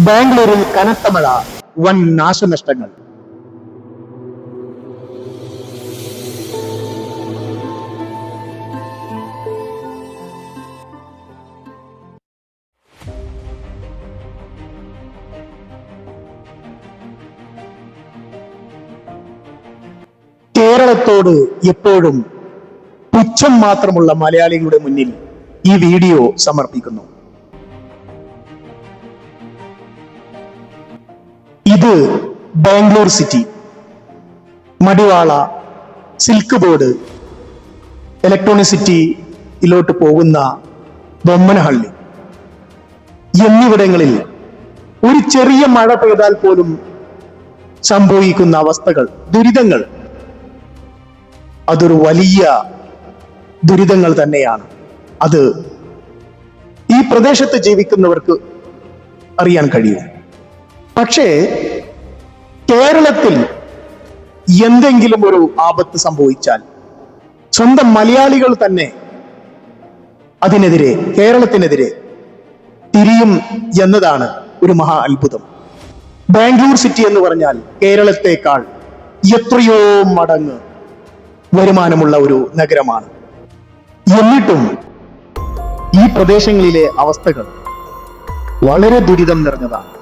ബാംഗ്ലൂരിൽ കനത്ത മഴ, വൻ നാശനഷ്ടങ്ങൾ. കേരളത്തോട് എപ്പോഴും പുച്ഛം മാത്രമുള്ള മലയാളികളുടെ മുന്നിൽ ഈ വീഡിയോ സമർപ്പിക്കുന്നു. ഇത് Bangalore city, Madiwala, Silk Board, ഇലക്ട്രോണിസിറ്റിയിലോട്ട് പോകുന്ന ബൊമ്മനഹള്ളി എന്നിവിടങ്ങളിൽ ഒരു ചെറിയ മഴ പെയ്താൽ പോലും സംഭവിക്കുന്ന അവസ്ഥകൾ, ദുരിതങ്ങൾ, അതൊരു വലിയ ദുരിതങ്ങൾ തന്നെയാണ്. അത് ഈ പ്രദേശത്ത് ജീവിക്കുന്നവർക്ക് അറിയാൻ കഴിയും. പക്ഷേ കേരളത്തിൽ എന്തെങ്കിലും ഒരു ആപത്ത് സംഭവിച്ചാൽ സ്വന്തം മലയാളികൾ തന്നെ അതിനെതിരെ, കേരളത്തിനെതിരെ തിരിയും എന്നതാണ് ഒരു മഹാ അത്ഭുതം. ബാംഗ്ലൂർ സിറ്റി എന്ന് പറഞ്ഞാൽ കേരളത്തെക്കാൾ എത്രയോ മടങ്ങ് വരുമാനമുള്ള ഒരു നഗരമാണ്. എന്നിട്ടും ഈ പ്രദേശങ്ങളിലെ അവസ്ഥകൾ വളരെ ദുരിതം നിറഞ്ഞതാണ്.